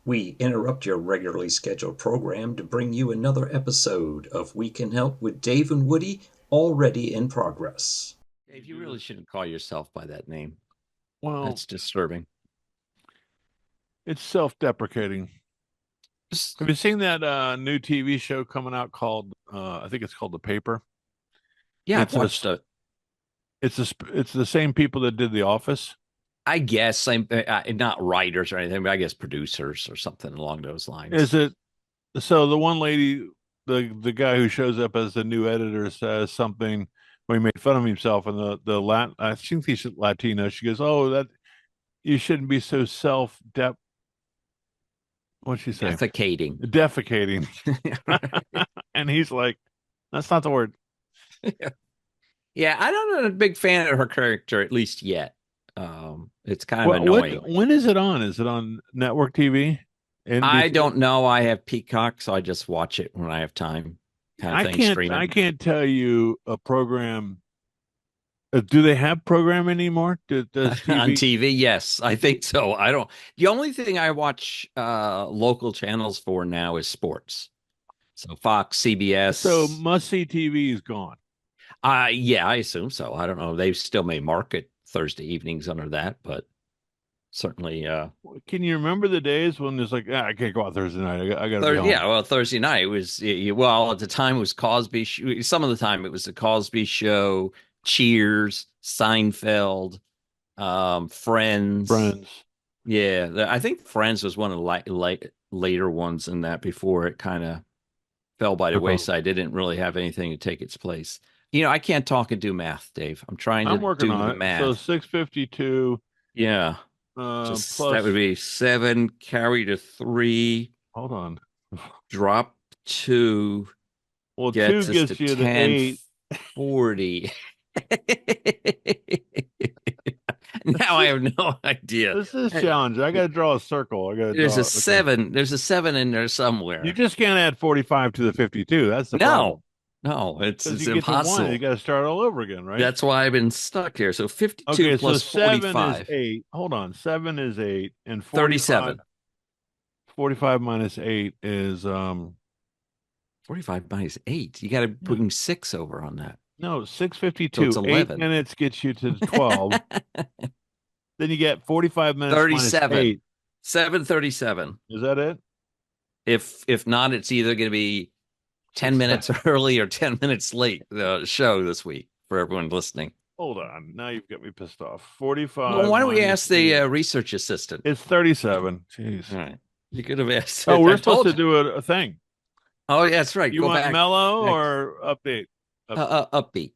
We interrupt your regularly scheduled program to bring you another episode of We Can Help with Dave and Woody, already in progress. Dave, you really shouldn't call yourself by that name. Well, That's disturbing. it's self-deprecating. Have you seen that new TV show coming out called I think it's called The Paper? Yeah, It's I've watched it. It's the same people that did The Office. I guess I'm not writers or anything, but I guess producers or something along those lines. Is it so the one lady, the guy who shows up as the new editor says something when he made fun of himself, and the Latin, I think he's Latino. She goes, "Oh, that you shouldn't be so self-dep." What'd she say? Defecating. Defecating. And he's like, "That's not the word." Yeah, I'm not a big fan of her character, at least yet. It's kind of annoying. When is it on? Is it on network TV? I don't know. I have Peacock, so I just watch it when I have time. I can't tell you a program. Do they have program anymore? Does TV... on TV? Yes, I think so. I don't. The only thing I watch local channels for now is sports. So Fox, CBS. So must-see TV is gone. Yeah, I assume so. I don't know. They still may market Thursday evenings under that, but certainly. Can you remember the days when it's like, I can't go out Thursday night. I got to be home. Yeah, well, Thursday night was well at the time it was Cosby. Some of the time it was the Cosby Show, Cheers, Seinfeld, Friends. Yeah, I think Friends was one of the later ones in that before it kind of fell by the wayside. It didn't really have anything to take its place. I can't talk and do math, Dave. I'm working on the math. So 652. Yeah. Plus, that would be 7 carry to 3. Hold on. Drop 2. Well, 2 gets you to 8. 40. Now I have no idea. This is challenging. I got to draw a circle. There's a 7. There's a 7 in there somewhere. You just can't add 45 to the 52. That's the problem. No, it's you impossible. You got to start all over again, right? That's why I've been stuck here. So 52 plus so 7 45. is 8. Hold on. 7 is 8 and 37. 45 minus 8 is 45 minus 8. You got to bring 6 over on that. No, 652. So it's 11. 8 minutes gets you to 12. Then you get 45 minutes 37. minus 8. 7:37. Is that it? If not, it's either going to be 10 minutes early or 10 minutes late, the show this week for everyone listening. Hold on. Now you've got me pissed off. 45. Well, why don't we ask the research assistant? It's 37. Jeez. All right. You could have asked. Oh, we're supposed to do a thing. Oh, yeah, that's right. You want mellow or upbeat? Upbeat.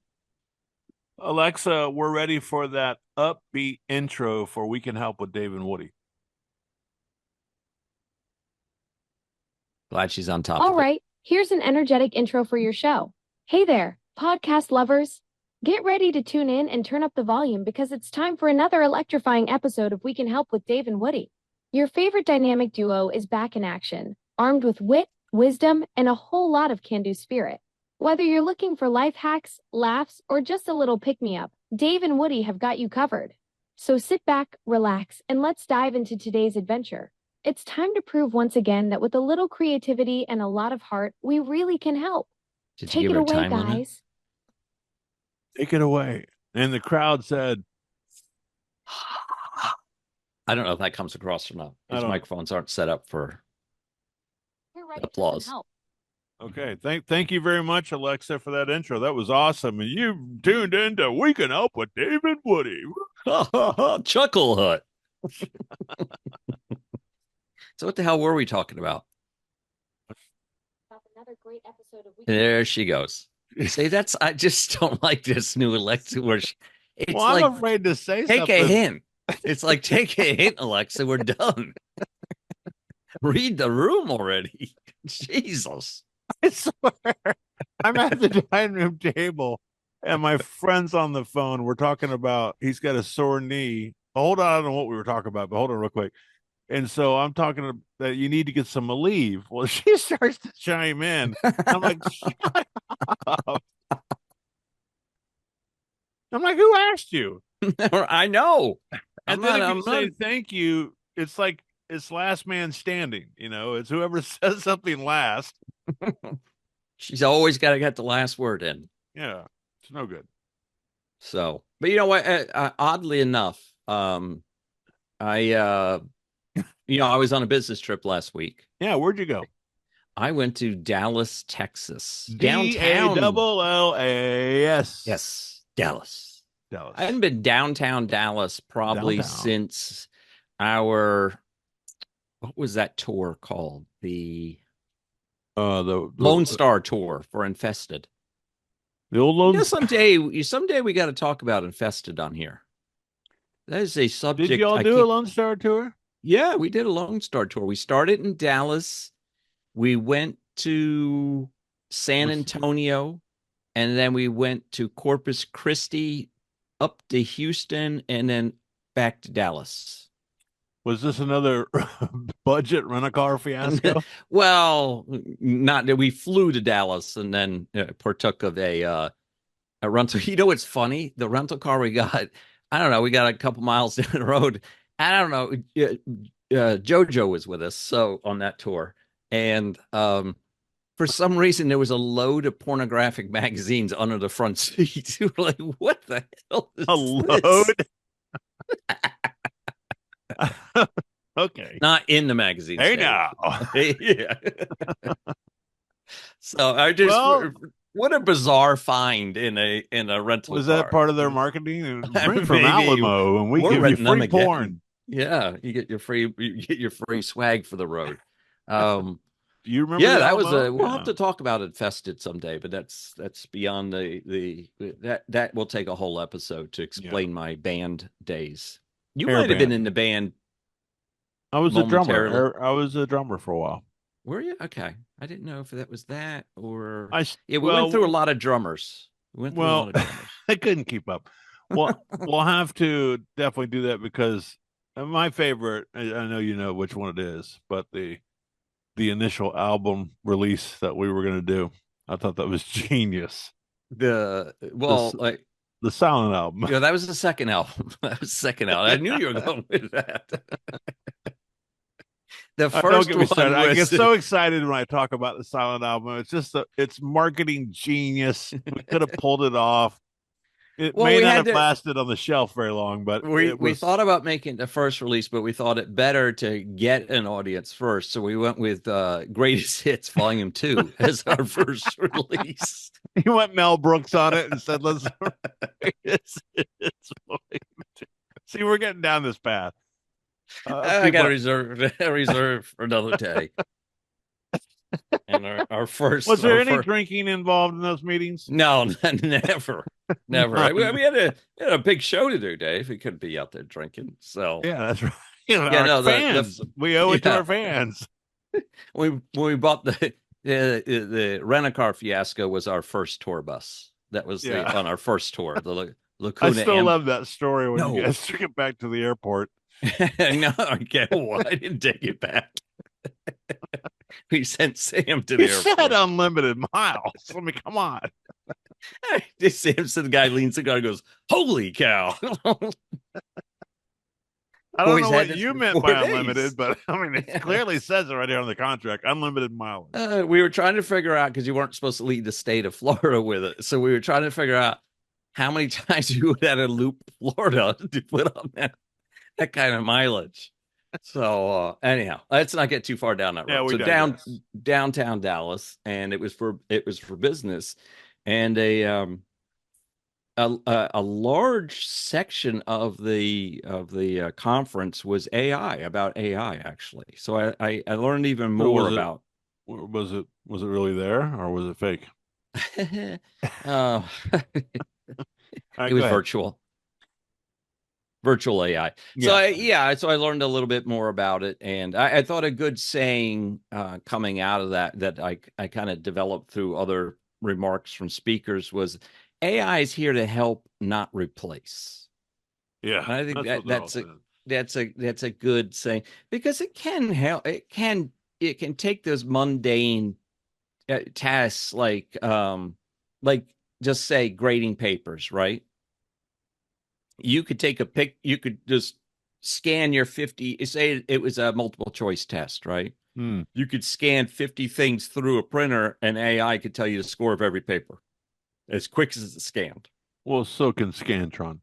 Alexa, we're ready for that upbeat intro for We Can Help with Dave and Woody. Glad she's on top All of it. right. Here's an energetic intro for your show. Hey there, podcast lovers. Get ready to tune in and turn up the volume because it's time for another electrifying episode of We Can Help with Dave and Woody. Your favorite dynamic duo is back in action, armed with wit, wisdom, and a whole lot of can-do spirit. Whether you're looking for life hacks, laughs, or just a little pick-me-up, Dave and Woody have got you covered. So sit back, relax, and let's dive into today's adventure. It's time to prove once again that with a little creativity and a lot of heart, we really can help. Take it away, guys. Take it away. And the crowd said, I don't know if that comes across or not. These microphones aren't set up for applause. Okay. Thank you very much, Alexa, for that intro. That was awesome. And you tuned in to We Can Help with Dave and Woody. Chuckle Hut. So what the hell were we talking about? Another great episode of There she goes. See, I just don't like this new Alexa where it's I'm afraid to say take something. A hint. It's like, take a hint, Alexa. We're done. Read the room already. Jesus. I swear. I'm at the dining room table and my friend's on the phone. We're talking about he's got a sore knee. Hold on, I don't know what we were talking about, but hold on real quick. And so I'm talking that you need to get some Aleve. Well, she starts to chime in. I'm like, shut up. I'm like, who asked you? I know. And then if you say thank you, it's like it's last man standing. It's whoever says something last. She's always got to get the last word in. Yeah, it's no good. So, but you know what? Oddly enough, I was on a business trip last week. Yeah, where'd you go? I went to Dallas, Texas. Downtown. DALLAS. Yes, Dallas. Dallas. I hadn't been downtown Dallas probably since what was that tour called? The Lone Star tour for Infested. The old Lone Star. Someday we got to talk about Infested on here. That is a subject. Did y'all do a Lone Star tour? Yeah, we did a Lone Star tour. We started in Dallas. We went to San Antonio, and then we went to Corpus Christi, up to Houston, and then back to Dallas. Was this another budget rent-a-car fiasco? Well, not that we flew to Dallas and then partook of a rental. You know what's funny? The rental car we got, I don't know, we got a couple miles down the road. I don't know. JoJo was with us on that tour. And for some reason, there was a load of pornographic magazines under the front seat. We were like, what the hell is load? Okay. Not in the magazine. Hey, now. Yeah. So I just what a bizarre find in a rental was car. That part of their marketing? Bring from Alamo, and we give you free porn. Yeah, you get your free swag for the road. You remember? Yeah, that was we'll have to talk about Infested someday, but that's beyond that will take a whole episode to explain my band days. You might have been in the band. I was a drummer. I was a drummer for a while. Were you? Okay. I didn't know if that was that or we went through a lot of drummers. I couldn't keep up. Well, we'll have to definitely do that because my favorite, I know you know which one it is, but the initial album release that we were going to do, I thought that was genius. The silent album. Yeah, that was the second album. That was the second album. I knew you were going with that. The first one I get so excited when I talk about the silent album. It's just it's marketing genius. We could have pulled it off. It may not have lasted on the shelf very long, but we thought about making the first release, but we thought it better to get an audience first. So we went with Greatest Hits Volume 2 as our first release. You went Mel Brooks on it and said, let's see, we're getting down this path. I got to reserve for another day. And our first. Was there any drinking involved in those meetings? No, never. We had a big show to do, Dave. We couldn't be out there drinking. So yeah, that's right. Fans. We owe it to our fans. When we bought the rent-a-car fiasco was our first tour bus. That was on our first tour. The Lacuna. I still love that story when you guys took it back to the airport. No, I didn't take it back. We sent Sam to the airport. You said unlimited miles. I mean, come on. Sam said the guy leans the guy and goes, "Holy cow!" I don't know what you meant by unlimited, but I mean, it clearly says it right here on the contract: unlimited mileage. We were trying to figure out because you weren't supposed to leave the state of Florida with it, so we were trying to figure out how many times you would have to loop Florida to put on that kind of mileage. So anyhow, let's not get too far down that road. So downtown Dallas, and it was for business, and a large section of the conference was about AI actually. So I learned even more about. Was it really there or was it fake? It was virtual AI. Yeah. So I learned a little bit more about it, and I thought a good saying coming out of that I kind of developed through other remarks from speakers was AI is here to help, not replace. Yeah, and I think that's a good saying because it can help. It can take those mundane tasks like just say grading papers, right? You could take you could just scan your 50, say it was a multiple choice test, right? You could scan 50 things through a printer and AI could tell you the score of every paper as quick as it's scanned. Well, so can Scantron.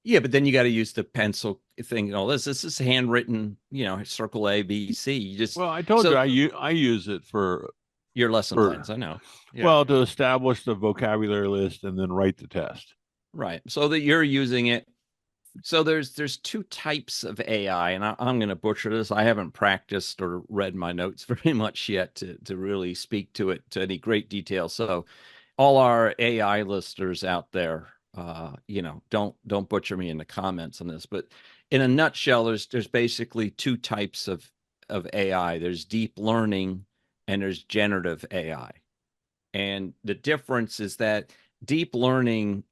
Yeah, but then you got to use the pencil thing and all this. This is handwritten, circle A, B, C. You just Well, I told you I use it for your lesson plans. I know. Yeah. Well, to establish the vocabulary list and then write the test. Right. So that you're using it. So there's two types of AI, and I'm going to butcher this. I haven't practiced or read my notes very much yet to really speak to it to any great detail. So all our AI listeners out there, don't butcher me in the comments on this, but in a nutshell, there's basically two types of AI. There's deep learning and there's generative AI. And the difference is that deep learning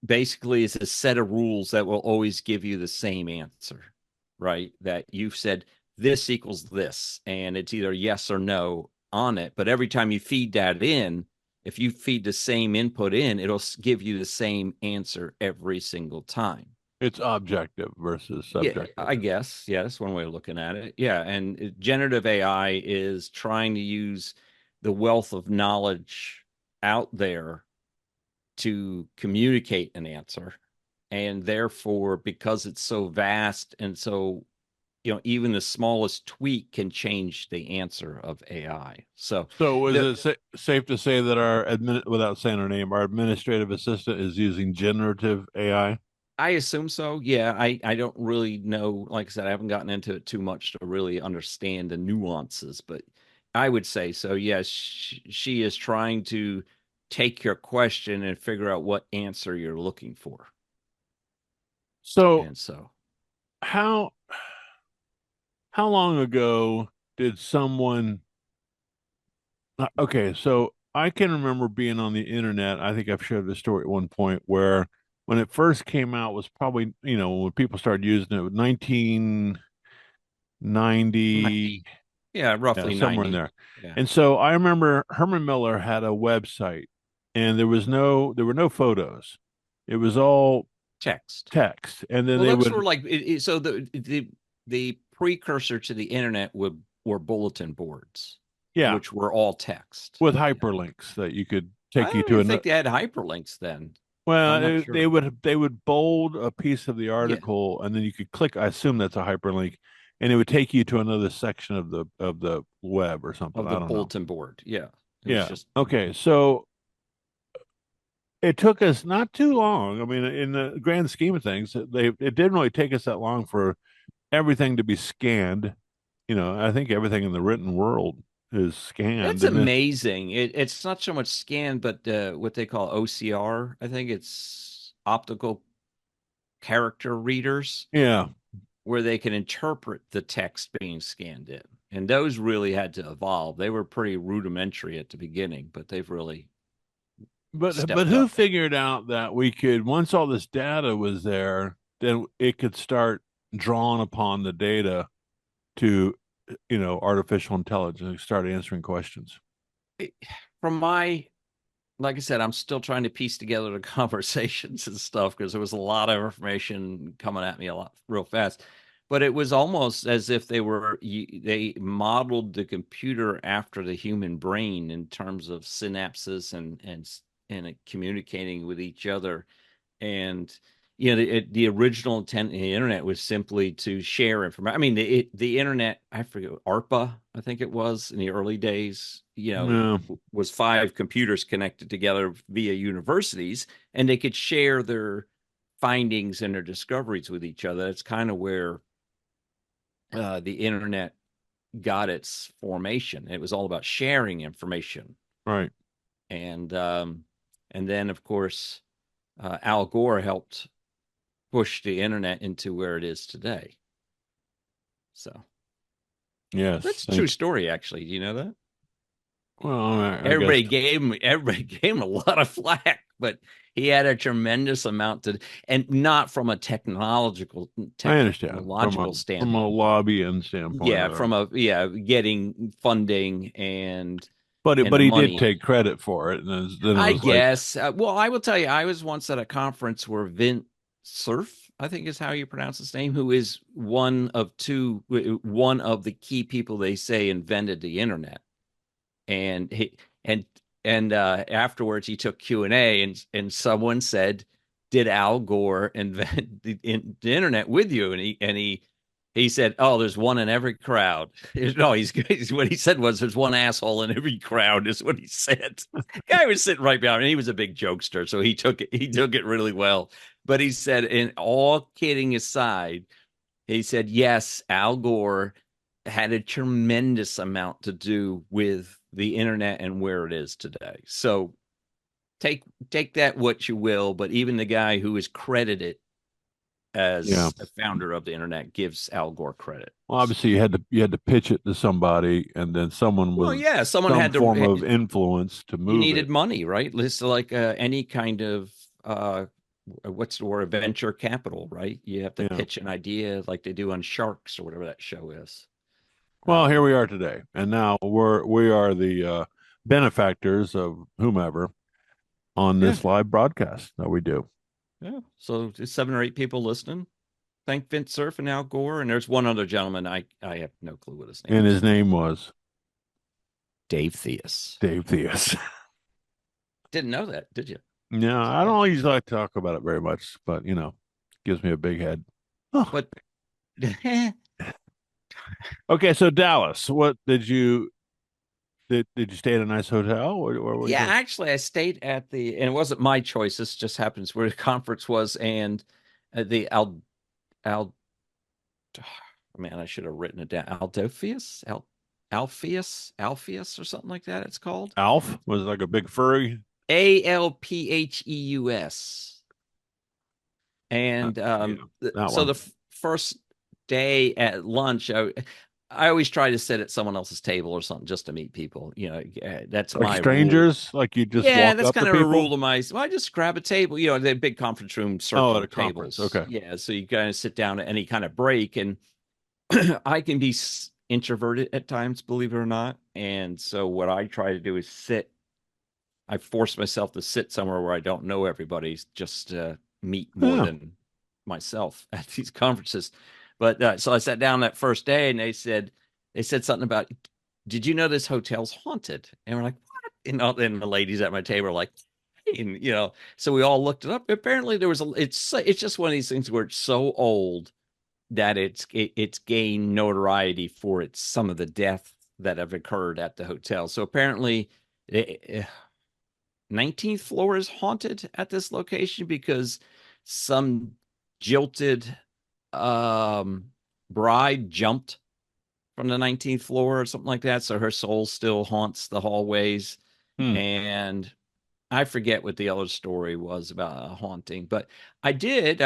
basically is a set of rules that will always give you the same answer, right? That you've said this equals this, and it's either yes or no on it. But every time you feed that in, if you feed the same input in, it'll give you the same answer every single time. It's objective versus subjective. Yeah, I guess. Yeah, that's one way of looking at it. Yeah, and generative AI is trying to use the wealth of knowledge out there to communicate an answer. And therefore, because it's so vast and so, even the smallest tweak can change the answer of AI. So is it safe to say that without saying her name, our administrative assistant is using generative AI? I assume so. Yeah, I don't really know. Like I said, I haven't gotten into it too much to really understand the nuances, but I would say so. Yes, she is trying to take your question and figure out what answer you're looking for. So how long ago did someone okay, so I can remember being on the internet. I think I've shared this story at one point where when it first came out was probably, when people started using it, 1990. Yeah, roughly somewhere 90. in there. Yeah. And so I remember Herman Miller had a website and there were no photos. It was all text. And then those were like so the precursor to the internet were bulletin boards. Yeah, which were all text with hyperlinks that you could take you to. I think they had hyperlinks then. Well, they would bold a piece of the article, and then you could click. I assume that's a hyperlink, and it would take you to another section of the web or something. Of the bulletin board. Yeah. Okay. So it took us not too long. I mean, in the grand scheme of things, it didn't really take us that long for everything to be scanned. I think everything in the written world is scanned. That's amazing. It's not so much scanned, but what they call OCR. I think it's optical character readers. Yeah. Where they can interpret the text being scanned in. And those really had to evolve. They were pretty rudimentary at the beginning, but they've really But who figured out that we could, once all this data was there, then it could start drawing upon the data to artificial intelligence, start answering questions. From like I said, I'm still trying to piece together the conversations and stuff because there was a lot of information coming at me real fast. But it was almost as if they modeled the computer after the human brain in terms of synapses and communicating with each other. And the original intent of the internet was simply to share information. I mean, the internet, I forget, ARPA, I think it was in the early days, was 5 computers connected together via universities, and they could share their findings and their discoveries with each other. That's kind of where the internet got its formation. It was all about sharing information. Right. And then, of course, Al Gore helped push the internet into where it is today. So, yes, that's a true story. Actually, do you know that? Well, everybody gave him a lot of flack, but he had a tremendous amount and not from a technological standpoint. From a lobbying standpoint. Yeah, getting funding But he did take credit for it. And I guess. Well, I will tell you, I was once at a conference where Vint Cerf, I think is how you pronounce his name, who is one of the key people they say invented the internet. And afterwards he took Q&A, and someone said, did Al Gore invent the internet with you? And he said, oh, there's one in every crowd. No, what he said was, there's one asshole in every crowd, is what he said. Guy was sitting right behind, and he was a big jokester, so he took it really well. But he said, in all kidding aside, he said, yes, Al Gore had a tremendous amount to do with the internet and where it is today. So take that what you will, but even the guy who is credited as the founder of the internet gives Al Gore credit. Well, obviously you had to pitch it to somebody, and then someone was someone had form of influence to move. You needed money, right? It's like any kind of what's the word? Venture capital, right? You have to pitch an idea like they do on Sharks or whatever that show is. Well, here we are today, and now we are the benefactors of whomever on this live broadcast that we do. Yeah. So there's 7 or 8 people listening. Thank Vint Cerf and Al Gore. And there's one other gentleman. I have no clue what his name is. And his name was? Dave Theus. Dave Theus. Didn't know that, did you? No, I don't usually like to talk about it very much, but, gives me a big head. Oh. But okay, so Dallas, what did you stay at a nice hotel? Or actually, I stayed at and it wasn't my choice. This just happens where the conference was, and the man, I should have written it down. Alpheus or something like that. It's called. Alf was like a big furry. Alpheus. And so the first day at lunch, I always try to sit at someone else's table or something just to meet people. That's like my strangers. Rule. Like you just that's kind of a rule of my. Well, I just grab a table. The big conference room circle at a tables. Conference. Okay. Yeah, so you kind of sit down at any kind of break, and I can be introverted at times, believe it or not. And so what I try to do is sit. I force myself to sit somewhere where I don't know everybody, just to meet more than myself at these conferences. But so I sat down that first day, and they said something about, did you know this hotel's haunted? And we're like, what? And the ladies at my table are like, and, so we all looked it up. Apparently there was it's just one of these things where it's so old that it's gained notoriety for some of the deaths that have occurred at the hotel. So apparently 19th floor is haunted at this location because some jilted bride jumped from the 19th floor or something like that, so her soul still haunts the hallways. And I forget what the other story was about a haunting, but I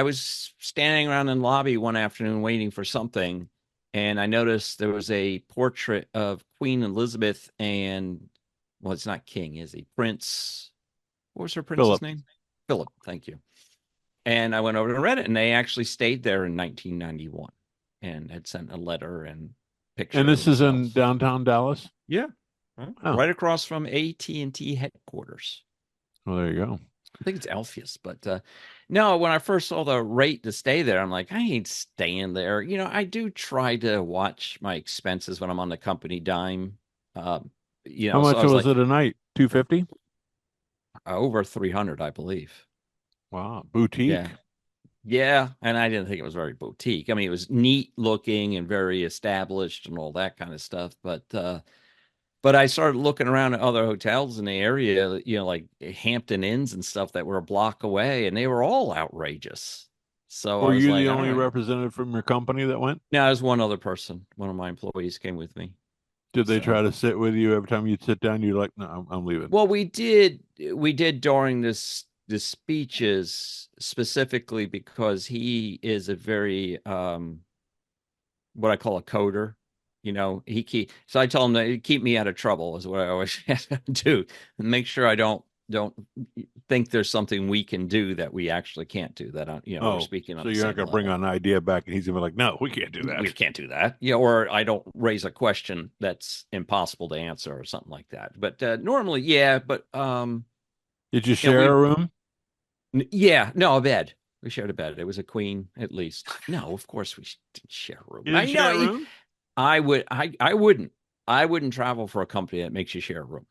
was standing around in the lobby one afternoon waiting for something, and I noticed there was a portrait of Queen Elizabeth and, well, it's not king, is he? Prince, what was her prince's name? Philip, thank you. And I went over to Reddit, and they actually stayed there in 1991 and had sent a letter and pictures. And this is in downtown Dallas? Yeah. Right across from AT&T headquarters. Oh, there you go. I think it's Alpheus. But no, when I first saw the rate to stay there, I'm like, I ain't staying there. I do try to watch my expenses when I'm on the company dime. How much was it a night? $250? Over 300, I believe. Wow, boutique. Yeah, and I didn't think it was very boutique. I mean, it was neat looking and very established and all that kind of stuff. But I started looking around at other hotels in the area, like Hampton Inns and stuff that were a block away, and they were all outrageous. So were you the only representative from your company that went? No, there's one other person. One of my employees came with me. Did they try to sit with you every time you'd sit down? You're like, no, I'm leaving. Well, we did during the speeches, specifically because he is a very what I call a coder. So I tell him to keep me out of trouble is what I always do, and make sure I don't think there's something we can do that we actually can't do. That we're speaking on. So you're not going to bring an idea back, and he's going to be like, "No, we can't do that. We can't do that." Or I don't raise a question that's impossible to answer or something like that. But normally, yeah. But did you share a room? Yeah, no, a bed. We shared a bed. It was a queen, at least. No, of course we didn't share a room. You didn't share a room? I wouldn't. I wouldn't travel for a company that makes you share a room.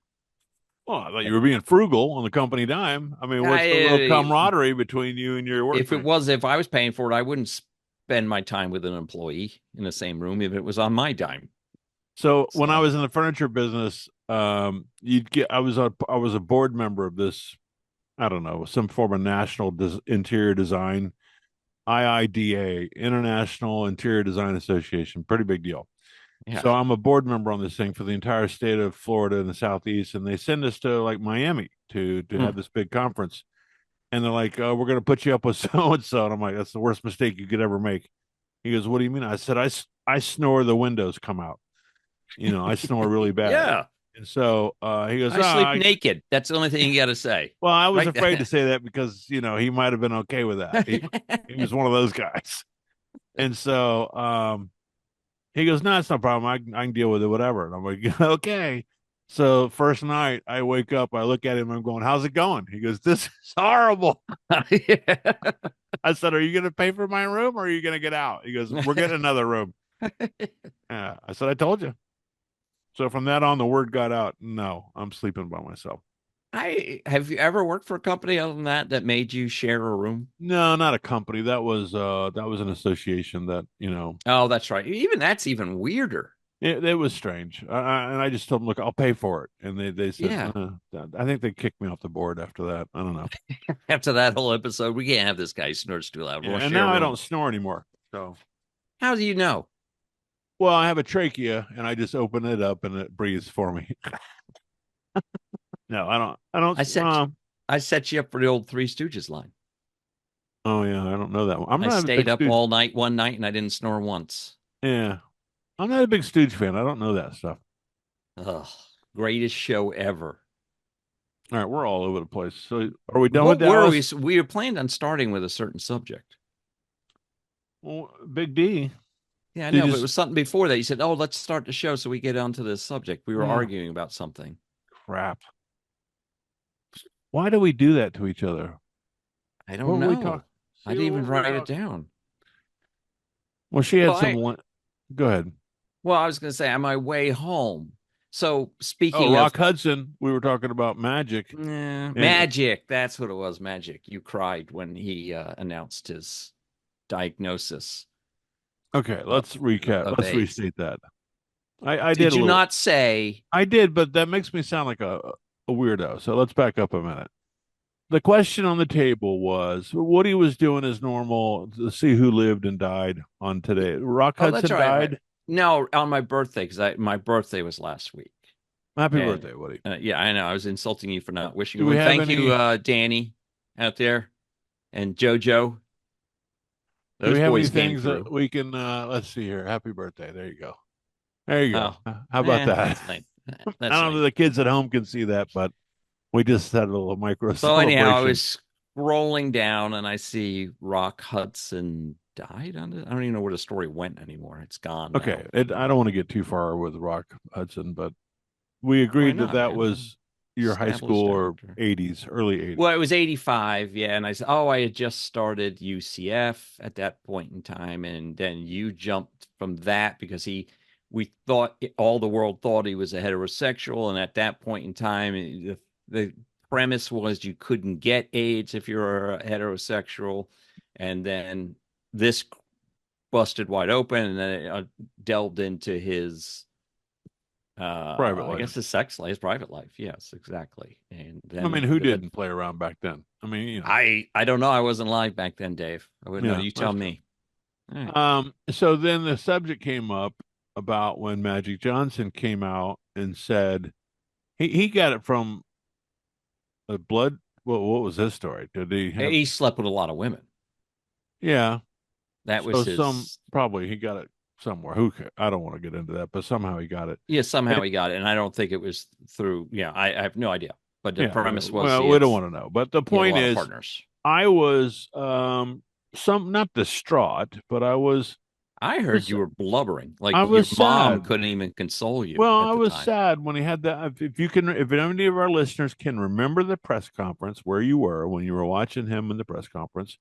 Well, I thought you were being frugal on the company dime. I mean, what's the little camaraderie between you and your work? If I was paying for it, I wouldn't spend my time with an employee in the same room if it was on my dime. So when I was in the furniture business, I was a board member of this, I don't know, some form of national interior design, IIDA, International Interior Design Association, pretty big deal. Yeah. So I'm a board member on this thing for the entire state of Florida and the Southeast, and they send us to like Miami to have this big conference. And they're like, "Oh, we're going to put you up with so and so." And I'm like, "That's the worst mistake you could ever make." He goes, "What do you mean?" I said, "I snore, the windows come out. I snore really bad." Yeah. And so he goes, "I sleep naked." That's the only thing you got to say. Well, I was afraid to say that because he might have been okay with that. He was one of those guys. And so he goes, "No, it's no problem. I can deal with it, whatever." And I'm like, "Okay." So first night I wake up, I look at him, I'm going, "How's it going?" He goes, "This is horrible." Yeah. I said, "Are you going to pay for my room or are you going to get out?" He goes, "We're getting another room." Yeah. I said, "I told you." So from that on, the word got out. No, I'm sleeping by myself. Have you ever worked for a company other than that made you share a room? No, not a company. That was an association that, Oh, that's right. That's even weirder. It was strange. And I just told them, "Look, I'll pay for it." And they said, yeah. I think they kicked me off the board after that. I don't know. After that whole episode, we can't have this guy snores too loud. Yeah, and now I don't snore anymore. So how do you know? Well, I have a trachea and I just open it up and it breathes for me. No, I don't. I set you up for the old Three Stooges line. Oh yeah, I don't know that one. I stayed up all night one night and I didn't snore once. Yeah, I'm not a big Stooge fan. I don't know that stuff. Ugh, greatest show ever. All right, we're all over the place. So are we done with that? We were planned on starting with a certain subject. Well, Big D. Yeah, I know, but it was something before that. You said, "Oh, let's start the show so we get onto this subject." We were arguing about something. Crap. Why do we do that to each other? I don't know. I didn't even write it down. Well, she had some. Go ahead. Well, I was going to say on my way home. So speaking of Rock Hudson, we were talking about Magic. Magic. That's what it was. Magic. You cried when he announced his diagnosis. Okay, let's recap. Let's restate that. I did you not say? I did, but that makes me sound like a weirdo. So let's back up a minute. The question on the table was Woody was doing his normal to see who lived and died on today. Rock Hudson died. Right. No, on my birthday, because my birthday was last week. Happy birthday, Woody. Yeah, I know. I was insulting you for not wishing you. Thank you, Danny, out there, and JoJo. Do we have any things that we can? Let's see here. Happy birthday. There you go. There you go. How about that? That's nice. I don't know if the kids at home can see that, but we just had a little micro. So anyhow, I was scrolling down and I see Rock Hudson died on it. I don't even know where the story went anymore. It's gone. Okay, I don't want to get too far with Rock Hudson, but we agreed that was your high school or 80s, early 80s. Well, it was 85, yeah. And I said, I had just started UCF at that point in time, and then you jumped from that because we thought all the world thought he was a heterosexual, and at that point in time, the premise was you couldn't get AIDS if you're a heterosexual, and then this busted wide open, and then it delved into his private life. I guess his sex life, his private life. Yes, exactly. And then, I mean, who didn't play around back then? I mean, I don't know. I wasn't live back then, Dave. I wouldn't know. You tell me. Right. So then the subject came up about when Magic Johnson came out and said he got it from a blood. What was his story? Did he slept with a lot of women? Yeah, that was his... probably he got it somewhere. I don't want to get into that, but somehow he got it. Yeah, somehow he got it, and I don't think it was through. Yeah, I have no idea. But the premise was. Well, we don't want to know. But the point is, I was not distraught, but I was. I heard you were blubbering, like your mom couldn't even console you. Well, I was sad when he had that. If any of our listeners can remember the press conference where you were when you were watching him in the press conference,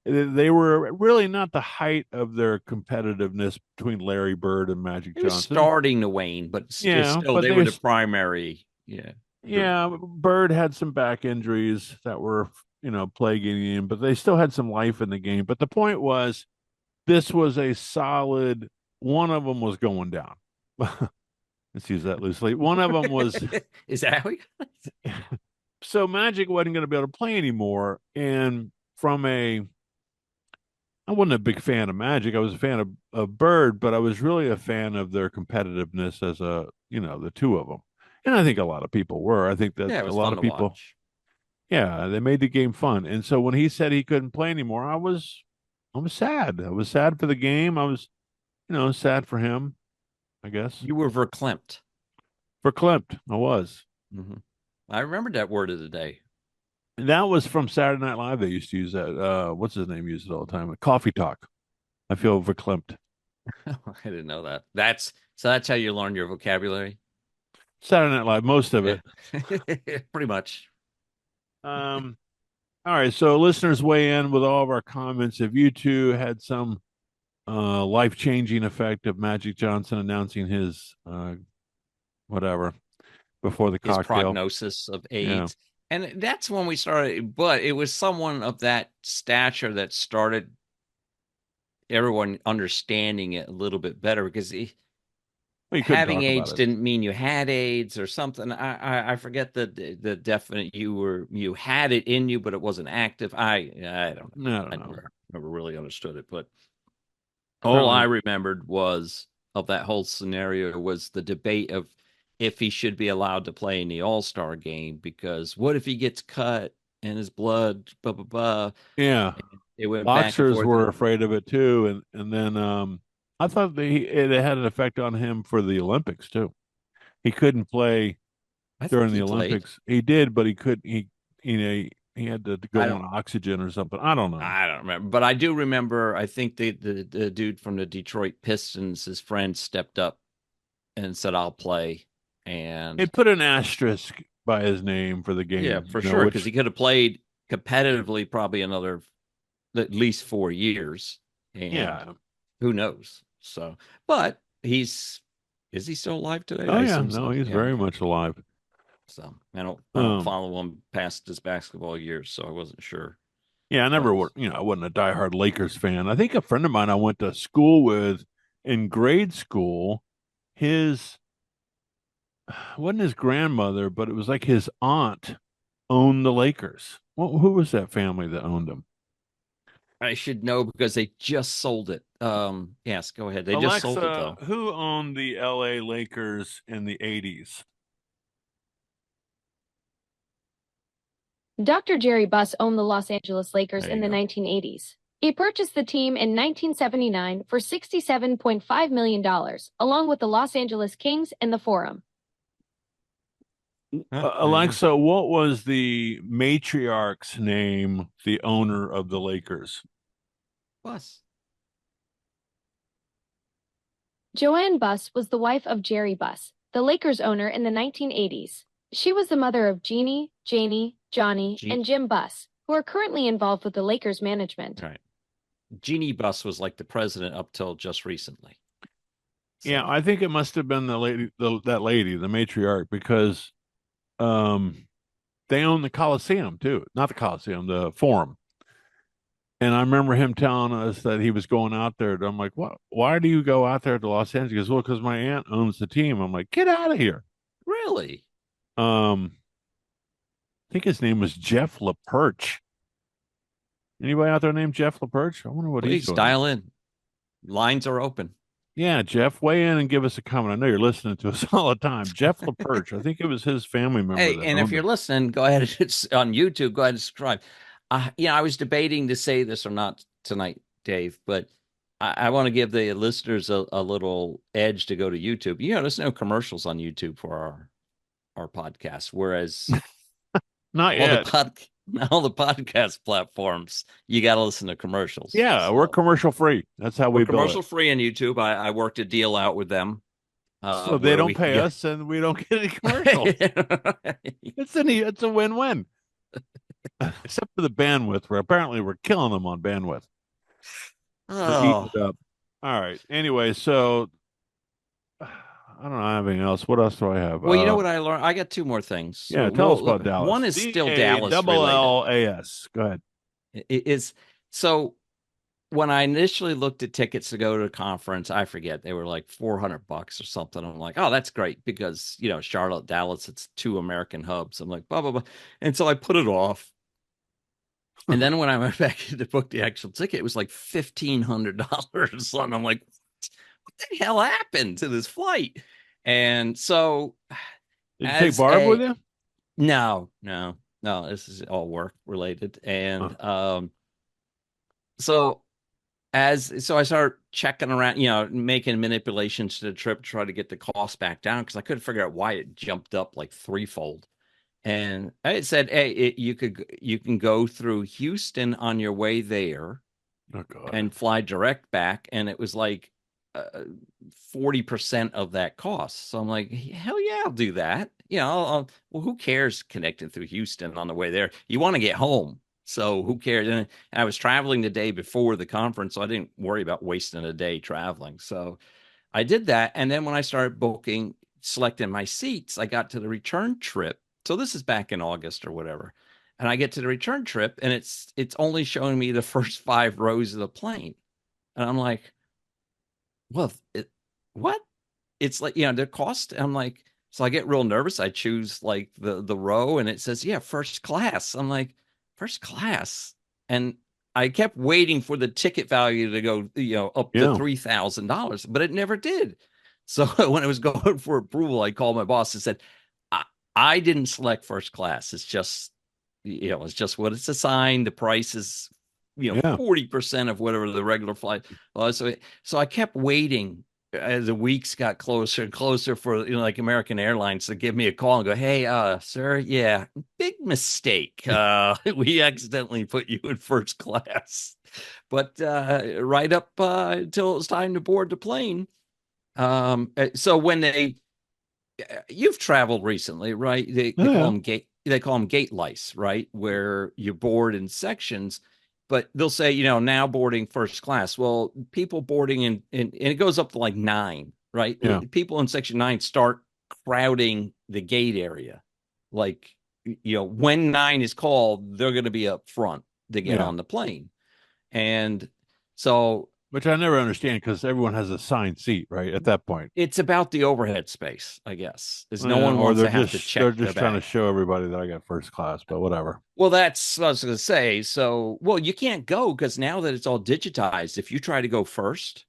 They were really not the height of their competitiveness between Larry Bird and Magic It was Johnson. starting to wane, but Yeah, still but they were the primary. Yeah. Yeah, Bird had some back injuries that were, plaguing him, but they still had some life in the game. But the point was, this was a solid. One of them was going down. Let's use that loosely. One of them was. Is that how So Magic wasn't going to be able to play anymore, and I wasn't a big fan of Magic. I was a fan of Bird, but I was really a fan of their competitiveness as the two of them. And I think a lot of people were. I think that Yeah, it a was lot fun of to people, watch. yeah, they made the game fun. And so when he said he couldn't play anymore, I was sad. I was sad for the game. I was, sad for him, I guess. You were verklempt. Verklempt, I was. Mm-hmm. I remembered that word of the day. And that was from Saturday Night Live. They used to use that. What's his name? Used it all the time. Coffee talk. I feel verklempt. I didn't know that. That's how you learn your vocabulary. Saturday Night Live, most of it. Pretty much. All right. So listeners weigh in with all of our comments. If you two had some life-changing effect of Magic Johnson announcing his whatever before the his cocktail prognosis of AIDS. Yeah. And that's when we started, but it was someone of that stature that started everyone understanding it a little bit better, because having AIDS didn't mean you had AIDS or something. I forget the definite. You had it in you, but it wasn't active. I don't know. I never really understood it, but all I remembered was of that whole scenario was the debate of if he should be allowed to play in the All-Star game, because what if he gets cut and his blood, blah, blah, blah. Yeah. It went Boxers were afraid of it too. And then I thought it had an effect on him for the Olympics too. He couldn't play during the Olympics. He did, but he had to go on oxygen or something. I don't know. I don't remember, but I do remember. I think the dude from the Detroit Pistons, his friend, stepped up and said, "I'll play." And it put an asterisk by his name for the game. Yeah, for sure, because he could have played competitively probably another at least 4 years. And who knows? So, but is he still alive today? Oh yeah, no, he's very much alive. So I don't follow him past his basketball years, so I wasn't sure. Yeah, I wasn't a diehard Lakers fan. I think a friend of mine I went to school with in grade school, wasn't his grandmother, but it was like his aunt owned the Lakers. Well, who was that family that owned them? I should know because they just sold it. Yes, go ahead. They just sold it though. Who owned the LA Lakers in the 80s? Dr. Jerry Buss owned the Los Angeles Lakers in the 1980s. He purchased the team in 1979 for $67.5 million, along with the Los Angeles Kings and the Forum. Alexa, what was the matriarch's name, the owner of the Lakers? Buss. Joanne Buss was the wife of Jerry Buss, the Lakers owner in the 1980s. She was the mother of Jeannie, Janie, Johnny, and Jim Buss, who are currently involved with the Lakers management. Right. Jeannie Buss was like the president up till just recently. So. Yeah, I think it must have been the lady, the matriarch, because they own the Coliseum too. Not the Coliseum, the Forum. And I remember him telling us that he was going out there. I'm like, what? Why do you go out there to Los Angeles? He goes, well, because my aunt owns the team. I'm like, get out of here. Really? I think his name was Jeff LaPerch. Anybody out there named Jeff LaPerch? I wonder what he's doing. Dial in. Lines are open. Yeah, Jeff, weigh in and give us a comment. I know you're listening to us all the time. Jeff LaPerch. I think it was his family member. Hey, and if you're listening, go ahead. It's on YouTube. Go ahead and subscribe. I was debating to say this or not tonight, Dave, but I want to give the listeners a little edge to go to YouTube. There's no commercials on YouTube for our podcast, whereas not yet. All the podcast platforms, you got to listen to commercials. Yeah, we're commercial free. That's how we're commercial free on YouTube. I worked a deal out with them. So they don't pay us and we don't get any commercials. It's a win-win. Except for the bandwidth, where apparently we're killing them on bandwidth. They're eating it up. All right. Anyway, so I don't have anything else. What else do I have? Well, you know what I learned? I got two more things. Yeah, tell us about Dallas. One is still Dallas related. DALLAS. Go ahead. It is so. When I initially looked at tickets to go to a conference, I forget, they were like $400 or something. I'm like, oh, that's great because, you know, Charlotte, Dallas, it's two American hubs. I'm like, blah, blah, blah. And so I put it off. And then when I went back to book the actual ticket, it was like $1,500. And I'm like, what the hell happened to this flight? And so. Did you take Barb with you? No. This is all work related. And so I started checking around, you know, making manipulations to the trip, to try to get the cost back down because I couldn't figure out why it jumped up like threefold. And it said, hey, you can go through Houston on your way there and fly direct back. And it was like 40% of that cost. So I'm like, hell yeah, I'll do that. You know, well, who cares connecting through Houston on the way there? You want to get home. So who cares? And I was traveling the day before the conference, so I didn't worry about wasting a day traveling. So I did that. And then when I started selecting my seats, I got to the return trip. So this is back in August or whatever. And I get to the return trip and it's only showing me the first 5 rows of the plane. And I'm like, well, what? It's like, you know, the cost. I'm like, so I get real nervous. I choose like the row and it says, yeah, first class. I'm like, first class. And I kept waiting for the ticket value to go, you know, up to $3,000, but it never did. So when it was going for approval, I called my boss and said, I didn't select first class. It's just, you know, it's just what it's assigned. The price is, you know, 40% of whatever the regular flight was. So I kept waiting as the weeks got closer and closer for, you know, like American Airlines to give me a call and go, hey, sir, yeah, big mistake. We accidentally put you in first class. But right up until it was time to board the plane. So when you've traveled recently, right? They call them gate lice, right? Where you board in sections. But they'll say, you know, now boarding first class. Well, people boarding and it goes up to like 9, right? Yeah. People in section 9 start crowding the gate area. Like, you know, when 9 is called, they're going to be up front to get on the plane. And so. Which I never understand because everyone has a assigned seat, right? At that point, it's about the overhead space, I guess. There's no one wants to have to check. They're just trying to show everybody that I got first class, but whatever. Well, that's what I was going to say. So, well, you can't go because now that it's all digitized, if you try to go first,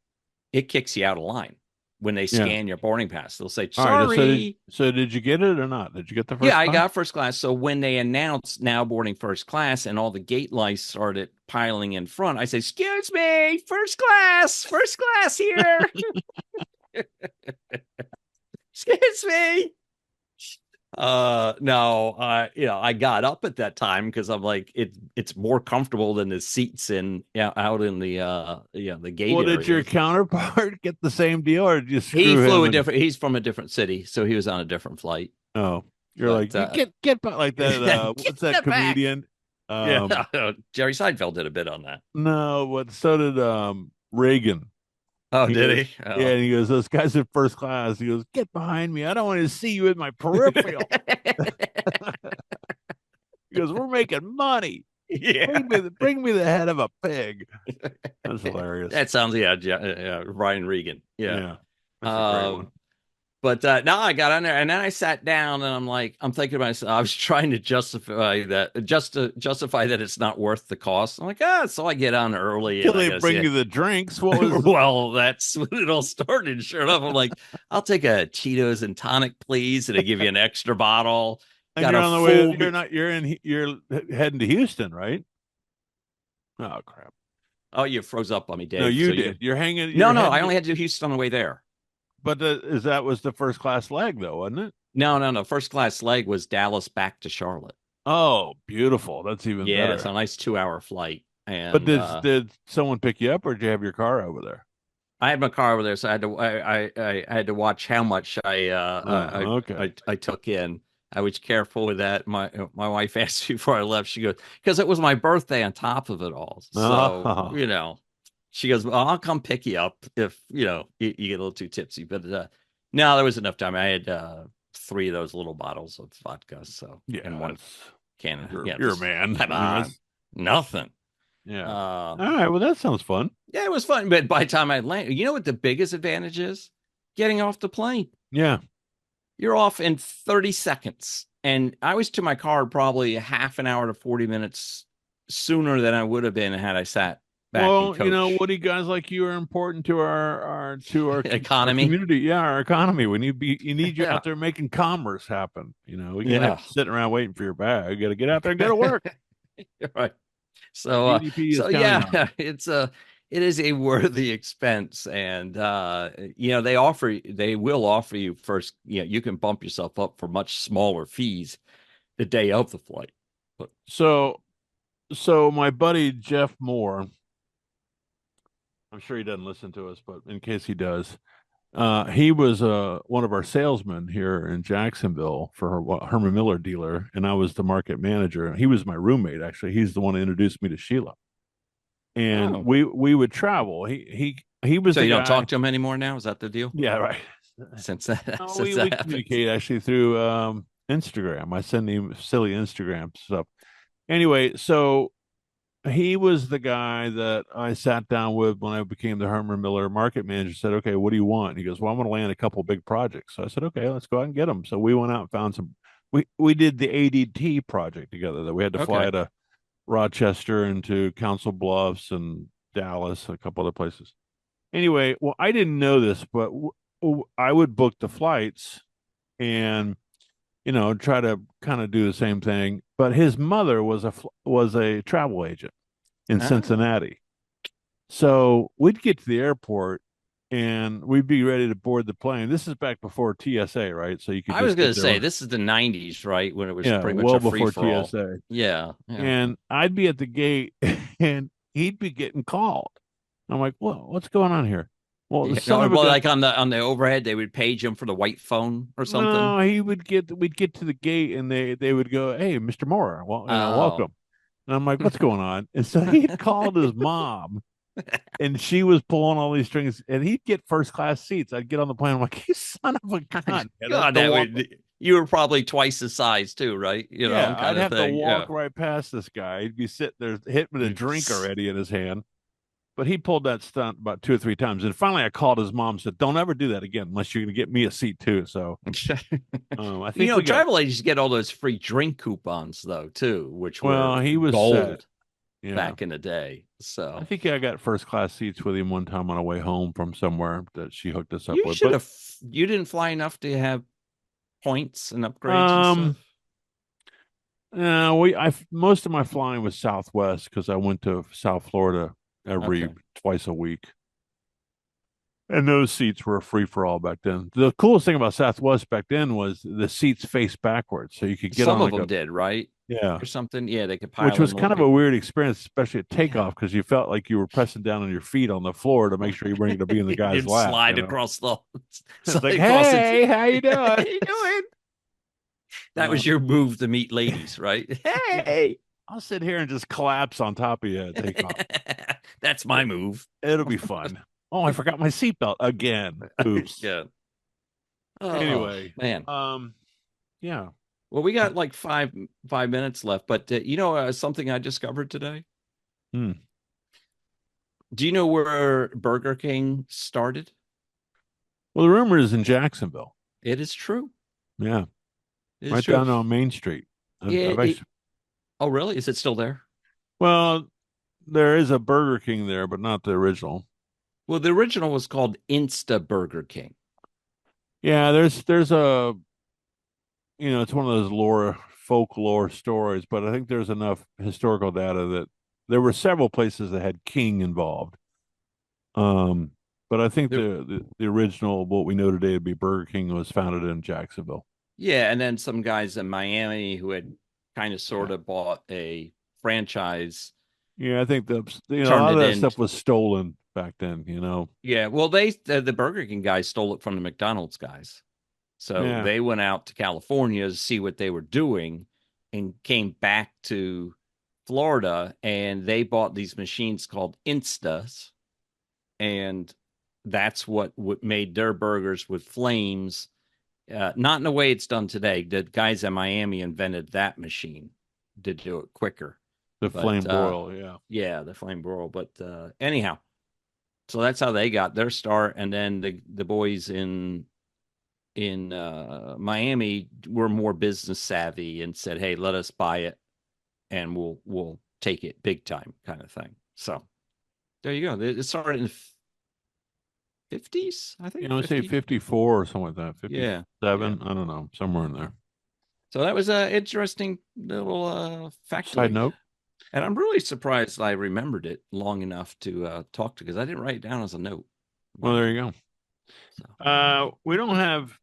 it kicks you out of line when they scan your boarding pass. They'll say, sorry. Right, so did you get it or not? Did you get the first class? I got first class. So when they announced now boarding first class and all the gate lights started piling in front, I said, excuse me, first class here. Excuse me. No, you know, I got up at that time because I'm like, it's more comfortable than the seats out in the the gate. Well, did your counterpart get the same deal, or did you screw he flew him he's from a different city, so he was on a different flight. Oh, you're get back like that. What's that comedian? Jerry Seinfeld did a bit on that. No, but so did Reagan. Oh, did he? Oh. Yeah, and he goes, those guys in first class. He goes, get behind me. I don't want to see you in my peripheral. He goes, we're making money. Yeah. Bring me the head of a pig. That's hilarious. That sounds, Ryan Regan. Yeah. That's a great one. But now I got on there and then I sat down and I'm thinking to myself, I was trying to justify that, that it's not worth the cost. I'm like, so I get on early. Till they bring you the drinks. What was well, that's when it all started. Sure enough, I'm like, I'll take a Cheetos and tonic, please. And they give you an extra bottle. And you're on the way. You're heading to Houston, right? Oh, crap. Oh, you froze up on me, Dave. No, you did. You're hanging. No, I only had to do Houston on the way there. But that was the first class leg, though, wasn't it? No. First class leg was Dallas back to Charlotte. Oh, beautiful! That's even better. Yeah, it's a nice 2-hour flight. And but did someone pick you up, or did you have your car over there? I had my car over there, so I had to watch how much I took in. I was careful with that. My wife asked me before I left. She goes, because it was my birthday on top of it all. So she goes, well, I'll come pick you up if you get a little too tipsy. But no, there was enough time. I had 3 of those little bottles of vodka. So and 1 can. You're a man. Come on, nothing. Yeah. All right. Well, that sounds fun. Yeah, it was fun. But by the time I landed, you know what the biggest advantage is? Getting off the plane. Yeah. You're off in 30 seconds. And I was to my car probably a half an hour to 40 minutes sooner than I would have been had I sat back. Well, Woody, guys like you are important to our economy, our community. Yeah, our economy. We need you out there making commerce happen. We can't have sitting around waiting for your bag. You got to get out there and go to work. Right. So, it is a worthy expense, and they will offer you first. You can bump yourself up for much smaller fees the day of the flight. But so my buddy Jeff Moore, I'm sure he doesn't listen to us, but in case he does, he was one of our salesmen here in Jacksonville for Herman Miller dealer, and I was the market manager. He was my roommate, actually. He's the one who introduced me to Sheila. And we would travel. He was. So you don't talk to him anymore now? Is that the deal? Yeah, right. Since that, we communicate actually through Instagram. I send him silly Instagram stuff. Anyway, so he was the guy that I sat down with when I became the Herman Miller market manager. Said, "Okay, what do you want?" And he goes, "Well, I want to land a couple big projects." So I said, "Okay, let's go out and get them." So we went out and found some. We did the ADT project together that we had to fly to Rochester and to Council Bluffs and Dallas, a couple other places. Anyway, well, I didn't know this, but I would book the flights and try to kind of do the same thing. But his mother was a travel agent in Cincinnati, so we'd get to the airport and we'd be ready to board the plane. This is back before TSA, right? So you could. I was going to say this is the '90s, right? When it was pretty much well a free before for all. TSA. Yeah. And I'd be at the gate, and he'd be getting called. I'm like, "Well, what's going on here?" Well, like on the overhead, they would page him for the white phone or something. No, we'd get to the gate, and they would go, "Hey, Mr. Moore, well, welcome." And I'm like, "What's going on?" And so he called his mom. And she was pulling all these strings, and he'd get first class seats. I'd get on the plane. I'm like, "You son of a gun!" You were probably twice the size too, right? I'd have to walk right past this guy. He'd be sitting there, hit with a drink already in his hand. But he pulled that stunt about 2 or 3 times, and finally, I called his mom and said, "Don't ever do that again, unless you're going to get me a seat too." So, I think travel agents get all those free drink coupons though too, which he was gold back in the day. So I think I got first class seats with him one time on our way home from somewhere that she hooked us up with. You didn't fly enough to have points and upgrades and stuff? No, most of my flying was Southwest because I went to South Florida twice a week. And those seats were a free for all back then. The coolest thing about Southwest back then was the seats faced backwards, so you could get some of them did, right? Yeah, or something. Yeah, they could pile. Which was kind of a weird experience, especially at takeoff, because you felt like you were pressing down on your feet on the floor to make sure you weren't going to be in the guy's lap. Slide across the. It's like, hey, how you doing? How you doing? That was your move to meet ladies, right? Hey, I'll sit here and just collapse on top of you at takeoff. That's my move. It'll be fun. Oh, I forgot my seatbelt again. Oops. Yeah. Anyway, man. Yeah. Well, we got like five minutes left, but something I discovered today. Do you know where Burger King started? Well, the rumor is in Jacksonville. It is true. Yeah. Right down on Main Street. Oh, really? Is it still there? Well, there is a Burger King there, but not the original. Well, the original was called Insta Burger King. Yeah, there's a, it's one of those folklore stories, but I think there's enough historical data that there were several places that had King involved. But I think the original, what we know today to be BurgerKing, was founded in Jacksonville. Yeah, and then some guys in Miami who had kind of sort of bought a franchise. Yeah, I think a lot of that stuff was stolen back then, Yeah, well, the Burger King guys stole it from the McDonald's guys. So they went out to California to see what they were doing and came back to Florida, and they bought these machines called Instas. And that's what made their burgers with flames. Not in the way it's done today. The guys in Miami invented that machine to do it quicker. The flame broil, Yeah, the flame broil. But anyhow, so that's how they got their start. And then the boys in Miami were more business savvy and said, "Hey, let us buy it, and we'll take it big time," kind of thing. So there you go. It started in the 50s, I think. You know, say 54 or something like that. 57, yeah. I don't know, somewhere in there. So that was an interesting little fact. Side note. And I'm really surprised I remembered it long enough to talk to, because I didn't write it down as a note. Well, there you go. So. We don't have.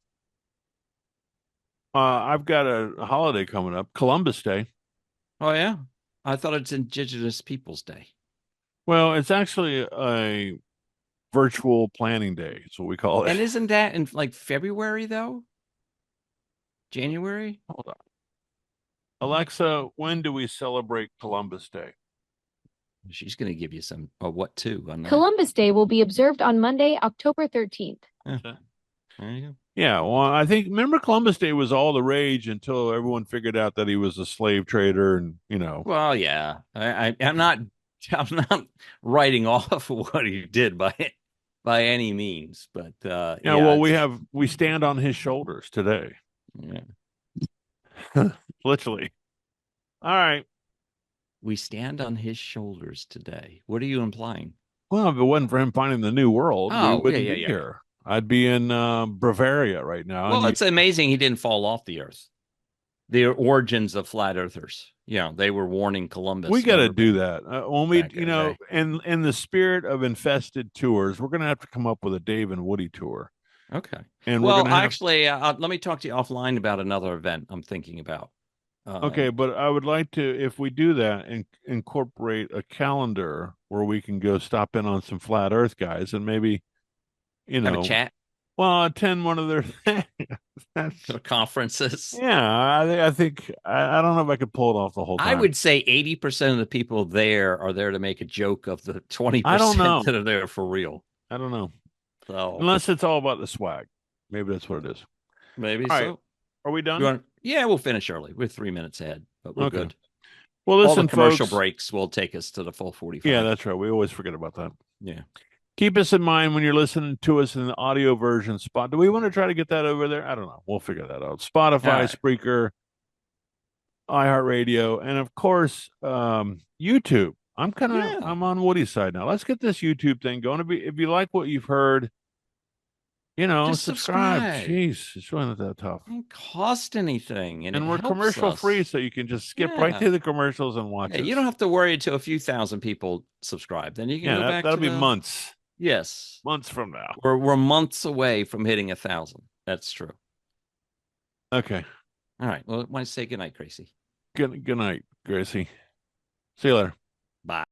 I've got a holiday coming up, Columbus Day. Oh yeah, I thought it's Indigenous Peoples Day. Well, it's actually a virtual planning day. That's what we call it. And isn't that in like February though? January? Hold on. Alexa, when do we celebrate Columbus Day? She's going to give you some what too. Columbus Day will be observed on Monday, October 13th. Yeah. There you go. Yeah, well, I think, remember Columbus Day was all the rage until everyone figured out that he was a slave trader, and Well, yeah, I'm not writing off what he did by any means, but well, we stand on his shoulders today. Yeah. Literally. All right. We stand on his shoulders today. What are you implying? Well, if it wasn't for him finding the new world, we wouldn't be here. Yeah. I'd be in Bavaria right now. Well, it's amazing he didn't fall off the earth. The origins of flat earthers. They were warning Columbus. We got to do that. When we, in the spirit of infested tours, we're going to have to come up with a Dave and Woody tour. Okay. And actually, let me talk to you offline about another event I'm thinking about. Okay, but I would like to, if we do that, incorporate a calendar where we can go stop in on some flat Earth guys and maybe, have a chat. Well, attend one of their conferences. Yeah, I think I don't know if I could pull it off the whole time. I would say 80% of the people there are there to make a joke of the 20% that are there for real. I don't know. So unless it's all about the swag, maybe that's what it is. Maybe all so. Right. Are we done? Yeah, we'll finish early. We're 3 minutes ahead, but we're good. Well, listen, all the commercial folks, breaks will take us to the full 45. Yeah, that's right. We always forget about that. Yeah. Keep us in mind when you're listening to us in the audio version spot. Do we want to try to get that over there? I don't know. We'll figure that out. Spotify, Spreaker, iHeartRadio, and of course, YouTube. I'm on Woody's side now. Let's get this YouTube thing going. If you like what you've heard, just subscribe. Jeez, it's really not that tough. It doesn't cost anything. And we're commercial free, so you can just skip right through the commercials and watch it. You don't have to worry until a few thousand people subscribe. Then you can go back. That'll be months. Yes. Months from now. We're months away from hitting 1,000. That's true. Okay. All right. Well, I want to say goodnight, Gracie. Good night, Gracie. See you later. Bye.